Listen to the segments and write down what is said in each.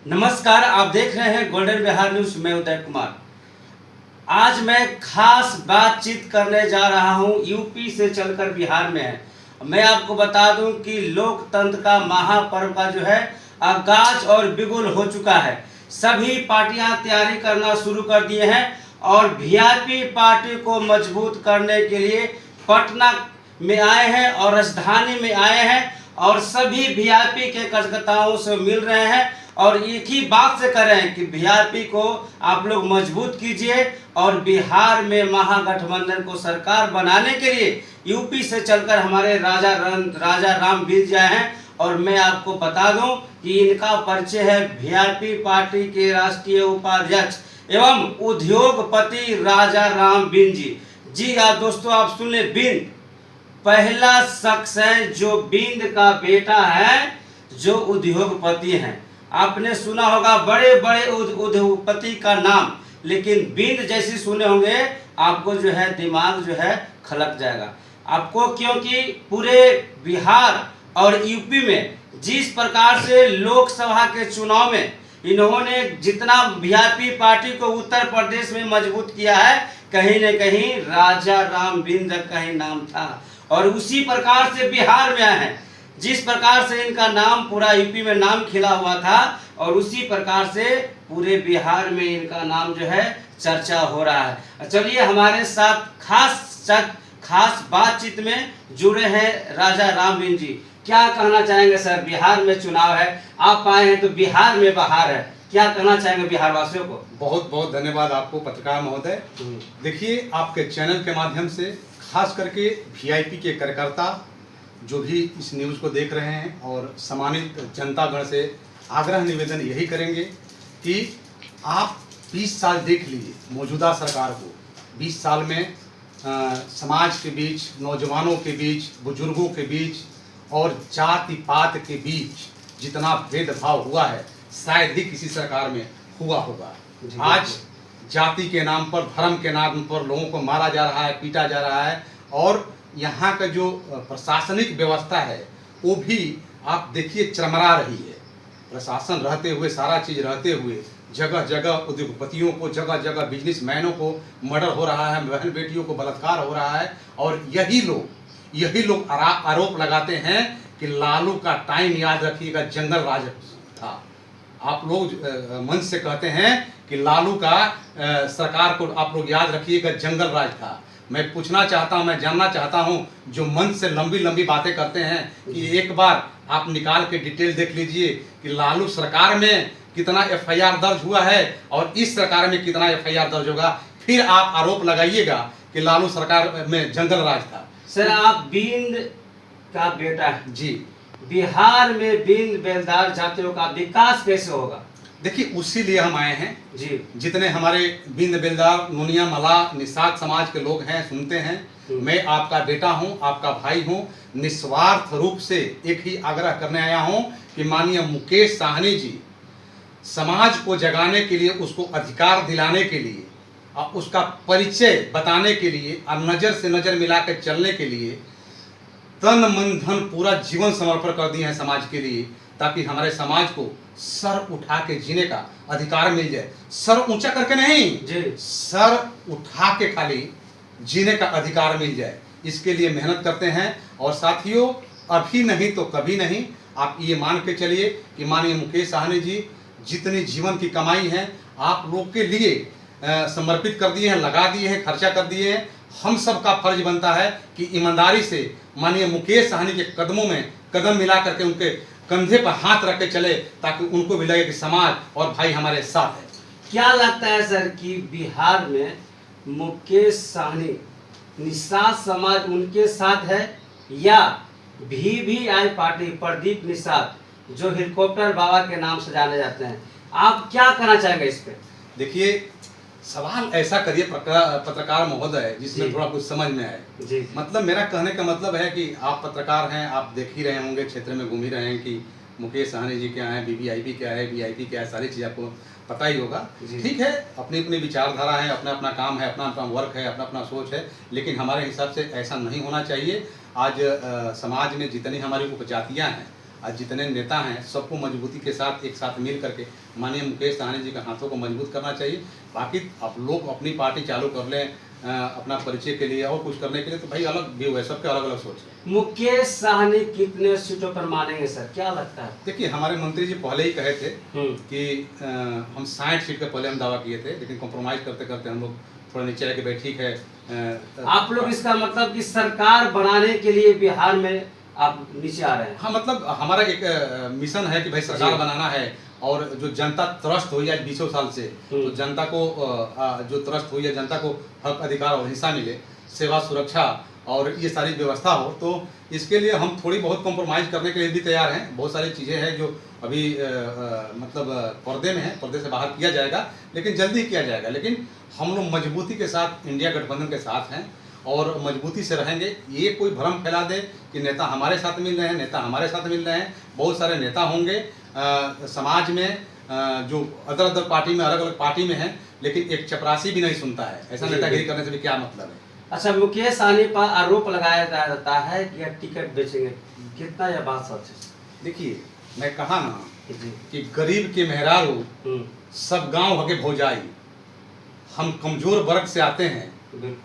नमस्कार, आप देख रहे हैं गोल्डन बिहार न्यूज। मैं उदय कुमार। आज मैं खास बातचीत करने जा रहा हूं, यूपी से चलकर बिहार में है। मैं आपको बता दूं कि लोकतंत्र का महापर्व का जो है आगाज और बिगुल हो चुका है। सभी पार्टियां तैयारी करना शुरू कर दिए हैं और वीआईपी पार्टी को मजबूत करने के लिए पटना में आए हैं और राजधानी में आए हैं और सभी वीआईपी के कार्यकर्ताओं से मिल रहे हैं और एक ही बात से कर रहे हैं कि वीआईपी को आप लोग मजबूत कीजिए और बिहार में महागठबंधन को सरकार बनाने के लिए यूपी से चलकर हमारे राजा राम बीर जी आए हैं। और मैं आपको बता दूं कि इनका परिचय है वीआईपी पार्टी के राष्ट्रीय उपाध्यक्ष एवं उद्योगपति राजा राम बिंद जी। जी दोस्तों, आप सुन ले, बिंद पहला शख्स है जो बिंद का बेटा है, जो उद्योगपति हैं। आपने सुना होगा बड़े बड़े उद्योगपति का नाम, लेकिन बिंद जैसी सुने होंगे आपको जो है दिमाग जो है खलक जाएगा आपको, क्योंकि पूरे बिहार और यूपी में जिस प्रकार से लोकसभा के चुनाव में इन्होंने जितना वीआईपी पार्टी को उत्तर प्रदेश में मजबूत किया है, कहीं न कहीं राजा राम बिंद का ही नाम था। और उसी प्रकार से बिहार में आए हैं, जिस प्रकार से इनका नाम पूरा यूपी में नाम खिला हुआ था और उसी प्रकार से पूरे बिहार में इनका नाम जो है चर्चा हो रहा है। चलिए, हमारे साथ खास बातचीत में जुड़े हैं राजा राम बिंद जी। क्या कहना चाहेंगे सर? बिहार में चुनाव है, आप आए हैं तो बिहार में बहार है, क्या कहना चाहेंगे बिहार वासियों को? बहुत बहुत धन्यवाद आपको पत्रकार महोदय। देखिए, आपके चैनल के माध्यम से खास करके वीआईपी के कार्यकर्ता जो भी इस न्यूज़ को देख रहे हैं और सम्मानित जनतागण से आग्रह निवेदन यही करेंगे कि आप 20 साल देख लीजिए मौजूदा सरकार को। 20 साल में समाज के बीच, नौजवानों के बीच, बुजुर्गों के बीच और जाति पात के बीच जितना भेदभाव हुआ है शायद ही किसी सरकार में हुआ होगा। आज जाति के नाम पर, धर्म के नाम पर लोगों को मारा जा रहा है, पीटा जा रहा है और यहाँ का जो प्रशासनिक व्यवस्था है वो भी आप देखिए चरमरा रही है। प्रशासन रहते हुए, सारा चीज़ रहते हुए, जगह जगह उद्योगपतियों को, जगह जगह बिजनेसमैनों को मर्डर हो रहा है, बहन बेटियों को बलात्कार हो रहा है। और यही लोग आरोप लगाते हैं कि लालू का टाइम याद रखिएगा जंगल राज था। आप लोग मंच से कहते हैं कि लालू का सरकार को आप लोग याद रखिएगा जंगल राज था। मैं पूछना चाहता हूं, मैं जानना चाहता हूं, जो मंच से लंबी लंबी बातें करते हैं कि एक बार आप निकाल के डिटेल देख लीजिए कि लालू सरकार में कितना एफआईआर दर्ज हुआ है और इस सरकार में कितना एफआईआर दर्ज होगा, फिर आप आरोप लगाइएगा कि लालू सरकार में जंगल राज था। सर, आप बिंद का बेटा है जी, बिहार में बिंद बेलदार जातियों का विकास कैसे होगा? देखिए, उसी लिए हम आए हैं जी। जितने हमारे बिंद बेलदार, नुनिया, मला, निषाद समाज के लोग हैं, सुनते हैं। मैं आपका बेटा हूं, आपका भाई हूं। निस्वार्थ रूप से एक ही आग्रह करने आया हूं कि माननीय मुकेश साहनी जी समाज को जगाने के लिए, उसको अधिकार दिलाने के लिए और उसका परिचय बताने के लिए और नज़र से नज़र मिलाकर चलने के लिए तन मन धन पूरा जीवन समर्पण कर दिए हैं समाज के लिए, ताकि हमारे समाज को सर उठा के जीने का अधिकार मिल जाए। सर ऊंचा करके नहीं जी, सर उठा के खाली जीने का अधिकार मिल जाए, इसके लिए मेहनत करते हैं। और साथियों, अभी नहीं तो कभी नहीं, आप ये मान के चलिए कि माननीय मुकेश साहनी जी जितनी जीवन की कमाई है आप लोग के लिए समर्पित कर दिए हैं, लगा दिए हैं, खर्चा कर दिए हैं। हम सब का फर्ज बनता है कि ईमानदारी से माननीय मुकेश साहनी के कदमों में कदम मिला करके उनके कंधे पर हाथ रख के चले, ताकि उनको भी लगे कि समाज और भाई हमारे साथ है। क्या लगता है सर कि बिहार में मुकेश साहनी, निषाद समाज उनके साथ है या वीवीआई पार्टी प्रदीप निषाद जो हेलीकॉप्टर बाबा के नाम से जाने जाते हैं? आप क्या कहना चाहेंगे इस पे? देखिए, सवाल ऐसा करिए पत्रकार महोदय जिसमें थोड़ा कुछ समझ में आए। जी। मतलब मेरा कहने का मतलब है कि आप पत्रकार हैं, आप देख ही रहे होंगे, क्षेत्र में घूम ही रहे हैं कि मुकेश साहनी जी क्या है, वीवीआईपी क्या है, वीआईपी क्या है, सारी चीज़ आपको पता ही होगा। ठीक है, अपनी अपनी विचारधारा है, अपना अपना काम है, अपना अपना वर्क है, अपना अपना सोच है, लेकिन हमारे हिसाब से ऐसा नहीं होना चाहिए। आज समाज में जितनी हमारी उपजातियाँ हैं आज जितने नेता हैं सबको मजबूती के साथ एक साथ मिल करके माननीय मुकेश सहनी जी के हाथों को मजबूत करना चाहिए। बाकी आप लोग अपनी पार्टी चालू कर लें अपना परिचय के लिए और कुछ करने के लिए, तो भाई अलग व्यू है, सबके अलग अलग सोच है। मुकेश सहनी कितने सीटों पर मानेंगे सर, क्या लगता है? देखिए हमारे मंत्री जी पहले ही कहे थे कि हम 60 सीट का पहले हम दावा किए थे, लेकिन कॉम्प्रोमाइज करते करते हम लोग थोड़ा नीचे आके भाई ठीक है। आप लोग इसका मतलब कि सरकार बनाने के लिए बिहार में आप नीचे आ रहे हैं? हाँ, मतलब हमारा एक मिशन है कि भाई सरकार बनाना है, और जो जनता त्रस्त हुई है 20 साल से, तो जनता को जो त्रस्त हुई है, जनता को हक अधिकार और हिस्सा मिले, सेवा सुरक्षा और ये सारी व्यवस्था हो, तो इसके लिए हम थोड़ी बहुत कॉम्प्रोमाइज़ करने के लिए भी तैयार हैं। बहुत सारी चीज़ें हैं जो अभी मतलब पर्दे में है, पर्दे से बाहर किया जाएगा, लेकिन जल्दी किया जाएगा। लेकिन हम लोग मजबूती के साथ इंडिया गठबंधन के साथ हैं और मजबूती से रहेंगे। ये कोई भ्रम फैला दे कि नेता हमारे साथ मिल रहे हैं, नेता हमारे साथ मिल रहे हैं, बहुत सारे नेता होंगे समाज में जो अदर अदर पार्टी में, अलग अलग पार्टी में है, लेकिन एक चपरासी भी नहीं सुनता है। ऐसा नेतागिरी करने से भी क्या मतलब है? अच्छा, मुकेश सहनी पर आरोप लगाया जाता है कि टिकट बेचेंगे, कितना यह बात सच है? देखिए मैं कहा ना कि गरीब के मेहरारू सब गांव हके भौजाई, हम कमजोर वर्ग से आते हैं,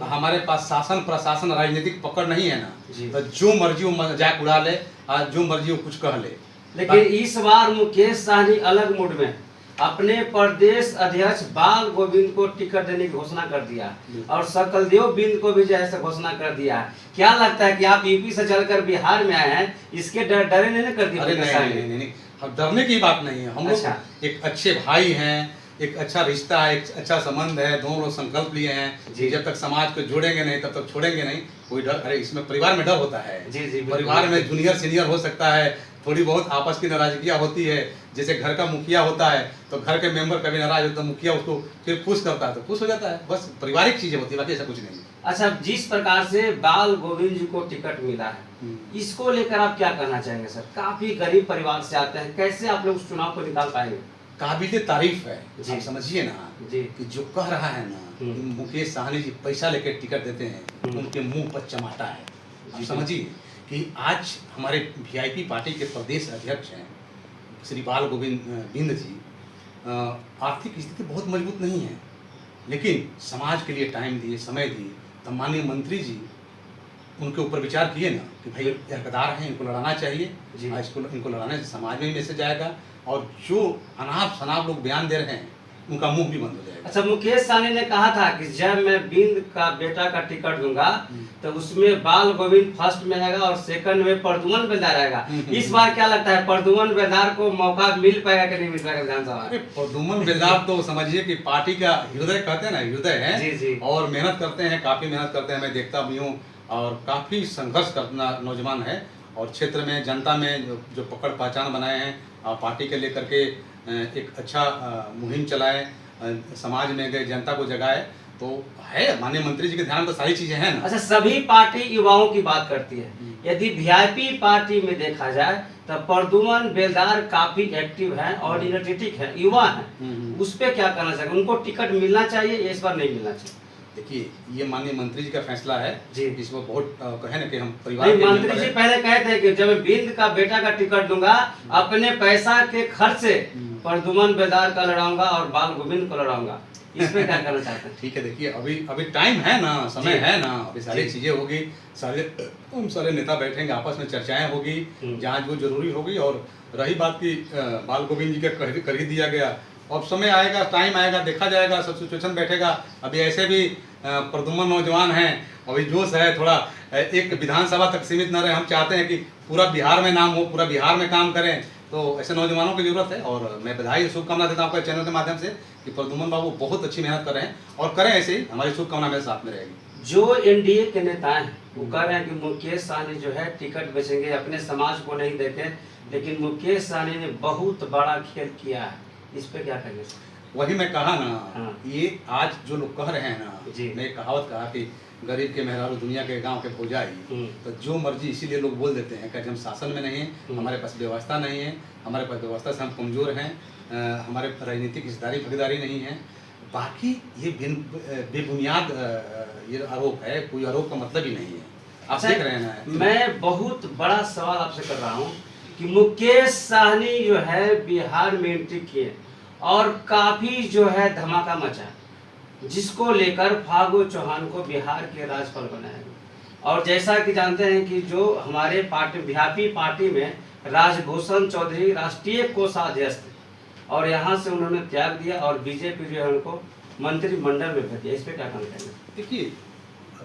हमारे पास शासन प्रशासन राजनीतिक पकड़ नहीं है ना, तो जो मर्जी वो मजाक उड़ा ले, जो मर्जी वो कुछ कह ले। लेकिन इस बार मुकेश सहनी अलग मूड में अपने प्रदेश अध्यक्ष बाल गोविंद को टिकट देने की घोषणा कर दिया और सकलदेव बिंद को भी जैसे घोषणा कर दिया। क्या लगता है कि आप यूपी से चलकर बिहार में आए हैं, इसके डरे नहीं कर दिया? नहीं, डरने की बात नहीं है। हम लोग एक अच्छे भाई हैं, एक अच्छा रिश्ता है, एक अच्छा संबंध है, दोनों लोग संकल्प लिए हैं कि जब तक समाज को जोड़ेंगे नहीं तब तक छोड़ेंगे नहीं। कोई डर, अरे इसमें परिवार में डर होता है। परिवार में जूनियर सीनियर हो सकता है, थोड़ी बहुत आपस की नाराजगियाँ होती है। जैसे घर का मुखिया होता है तो घर के मेंबर कभी नाराज होता है, मुखिया उसको फिर खुश करता है तो खुश हो जाता है। बस पारिवारिक चीजें होती है, बाकी ऐसा कुछ नहीं। अच्छा, जिस प्रकार से बाल गोविंद जी को टिकट मिला है, इसको लेकर आप क्या कहना चाहेंगे सर? काफी गरीब परिवार से आते हैं, कैसे आप लोग उस चुनाव को निकाल पाएंगे? काबिल तारीफ है, आप समझिए ना कि जो कह रहा है ना कि मुकेश सहनी जी पैसा लेकर टिकट देते हैं, उनके मुंह पर चमाटा है। आप समझिए कि आज हमारे वीआईपी पार्टी के प्रदेश अध्यक्ष हैं श्री बाल गोविंद बिंद जी, आर्थिक स्थिति बहुत मजबूत नहीं है, लेकिन समाज के लिए टाइम दिए, समय दिए, तो माननीय मंत्री जी उनके ऊपर विचार किए ना कि भाई हकदार हैं, इनको लड़ाना चाहिए। इनको लड़ाने से समाज में भी मैसेज आएगा और जो अनाप शनाप लोग बयान दे रहे हैं उनका मुंह भी बंद हो जाएगा। अच्छा, मुकेश सहनी ने कहा था कि जब मैं बिंद का बेटा का टिकट दूंगा तो उसमें बाल गोविंद फर्स्ट में आएगा और सेकंड में प्रद्युमन बेलदार आएगा। इस बार क्या लगता है, प्रद्युमन बेलदार को मौका मिल पाएगा कि नहीं मिल पाएगा विधानसभा? प्रद्युमन बेलदार तो समझिए कि पार्टी का हृदय कहते हैं ना, हृदय है और मेहनत करते हैं, काफी मेहनत करते हैं, मैं देखता भी हूँ, और काफी संघर्ष करना नौजवान है। और क्षेत्र में जनता में जो पकड़ पहचान बनाए हैं, पार्टी के लेकर के एक अच्छा मुहिम चलाए, समाज में गए, जनता को जगाए, तो है माननीय मंत्री जी के ध्यान में तो सारी चीजें हैं ना। अच्छा, सभी पार्टी युवाओं की बात करती है, यदि वीआईपी पार्टी में देखा जाए तो प्रद्युमन बेलदार काफी एक्टिव हैं और एनर्जेटिक हैं, युवा हैं, उस पर क्या कहना चाहिए? उनको टिकट मिलना चाहिए या इस बार नहीं मिलना चाहिए? देखिए ये माननीय मंत्री जी का फैसला है जी, इसमें बहुत कहे ना कि हम परिवार के मंत्री जी पहले कहे थे कि जब बिंद का बेटा का टिकट दूंगा अपने पैसा के खर्च से प्रद्युमन बेलदार का लड़ाऊंगा और बाल गोविंद को लड़ाऊंगा। इस पे क्या करना चाहते हैं? ठीक है, देखिए अभी टाइम है ना, समय है ना, अभी सारी चीजें होगी, सारे नेता बैठेंगे, आपस में चर्चाएं होगी, जहाँ जो जरूरी होगी। और रही बात की बाल गोविंद जी का कर ही दिया गया, अब समय आएगा, टाइम आएगा, देखा जाएगा, सब सिचुएशन बैठेगा। अभी ऐसे भी प्रद्युमन नौजवान हैं, अभी जोश है थोड़ा, एक विधानसभा तक सीमित न रहे। हम चाहते हैं कि पूरा बिहार में नाम हो, पूरा बिहार में काम करें, तो ऐसे नौजवानों की जरूरत है। और मैं बधाई शुभकामना देता हूँ आपके चैनल के माध्यम से कि प्रद्युमन बाबू बहुत अच्छी मेहनत कर रहे हैं और करें ऐसे ही, हमारी शुभकामना मेरे साथ में रहेगी। जो एनडीए के नेता हैं वो कह रहे हैं कि मुकेश सहनी जो है टिकट बेचेंगे, अपने समाज को नहीं देते, लेकिन मुकेश सहनी ने बहुत बड़ा खेल किया है, इस पे क्या कहेंगे? वही मैं कहा ना, ये आज जो लोग कह रहे हैं ना, मैं कहावत कहा कि गरीब के मेहरारू दुनिया के गांव के भौजाई, तो जो मर्जी इसीलिए लोग बोल देते हैं कि हम शासन में नहीं है, हमारे पास व्यवस्था नहीं है, हमारे पास व्यवस्था से हम कमजोर हैं, हमारे राजनीतिक हिस्सेदारी भागीदारी नहीं है। बाकी ये बेबुनियाद ये आरोप है, कोई आरोप का मतलब ही नहीं है। आप देख रहे हैं ना। मैं बहुत बड़ा सवाल आपसे कर रहा हूँ कि मुकेश साहनी जो है बिहार में एंट्री किए और काफी जो है धमाका मचा, जिसको लेकर फागू चौहान को बिहार के राज्यपाल बनाया गया। और जैसा कि जानते हैं कि जो हमारे पार्टी वीआईपी पार्टी में राजभूषण चौधरी राष्ट्रीय कोषाध्यक्ष थे और यहाँ से उन्होंने त्याग दिया और बीजेपी जो है उनको मंत्रिमंडल में भेज दिया। इस पे क्या कहना चाहेंगे? देखिए,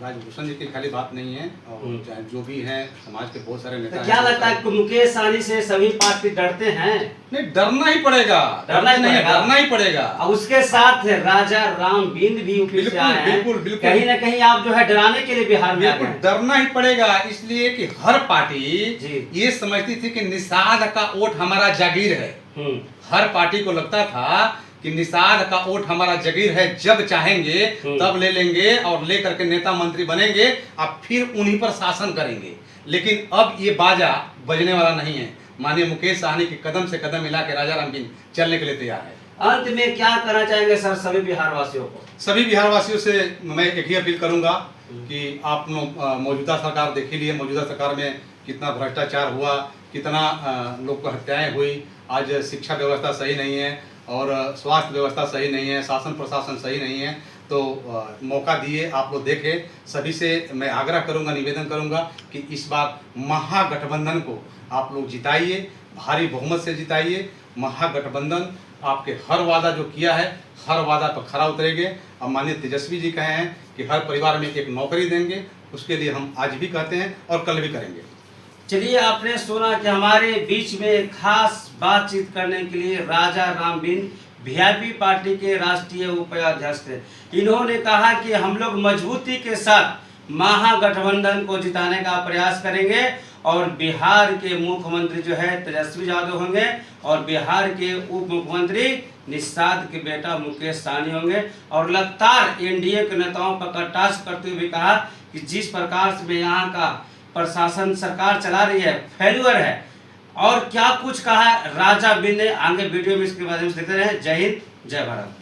राजभूषण जी की खाली बात नहीं है, और चाहे जो भी हैं समाज के बहुत सारे नेता तो क्या लगता है कि मुकेश साहनी से सभी पार्टी डरते हैं? नहीं, डरना ही पड़ेगा, डरना ही पड़ेगा। डरना ही पड़ेगा। और उसके साथ राजा राम बिंद भी यूपी से आए हैं। बिल्कुल बिल्कुल, कहीं ना कहीं आप जो है डराने के लिए बिहार में आ गए हैं। डरना ही पड़ेगा, इसलिए कि हर पार्टी जी। ये समझती थी कि निषाद का वोट हमारा जागीर है। हर पार्टी को लगता था कि निषाद का वोट हमारा जागीर है, जब चाहेंगे तब ले लेंगे और लेकर के नेता मंत्री बनेंगे और फिर उन्हीं पर शासन करेंगे। लेकिन अब ये बाजा बजने वाला नहीं है। माननीय मुकेश साहनी के कदम से कदम मिला के राजा राम बिंद चलने के लिए तैयार है। अंत में क्या कहना चाहेंगे सर सभी बिहार वासियों को? सभी बिहार वासियों से मैं एक ही अपील करूंगा कि आप लोग मौजूदा सरकार देख ही लिए, मौजूदा सरकार में कितना भ्रष्टाचार हुआ, कितना लोग को हत्याएं हुई। आज शिक्षा व्यवस्था सही नहीं है और स्वास्थ्य व्यवस्था सही नहीं है, शासन प्रशासन सही नहीं है। तो मौका दिए, आप लोग देखें। सभी से मैं आग्रह करूंगा, निवेदन करूंगा कि इस बार महागठबंधन को आप लोग जिताइए, भारी बहुमत से जिताइए। महागठबंधन आपके हर वादा जो किया है, हर वादा पर खरा उतरेंगे। अब माननीय तेजस्वी जी कहे हैं कि हर परिवार में एक नौकरी देंगे, उसके लिए हम आज भी कहते हैं और कल भी करेंगे। चलिए, आपने सुना कि हमारे बीच में खास बातचीत करने के लिए राजा राम बिंद वीआईपी पार्टी के राष्ट्रीय उपाध्यक्ष थे। इन्होंने कहा कि हम लोग मजबूती के साथ महागठबंधन को जिताने का प्रयास करेंगे और बिहार के मुख्यमंत्री जो है तेजस्वी यादव होंगे और बिहार के उप मुख्यमंत्री निषाद के बेटा मुकेश साहनी होंगे। और लगातार एनडीए के नेताओं पर कटाक्ष करते हुए कहा कि जिस प्रकार से यहाँ का प्रशासन सरकार चला रही है फेल्यूर है। और क्या कुछ कहा राजा बिंद ने, आगे वीडियो में इसके माध्यम से देखते रहे। जय हिंद, जय भारत।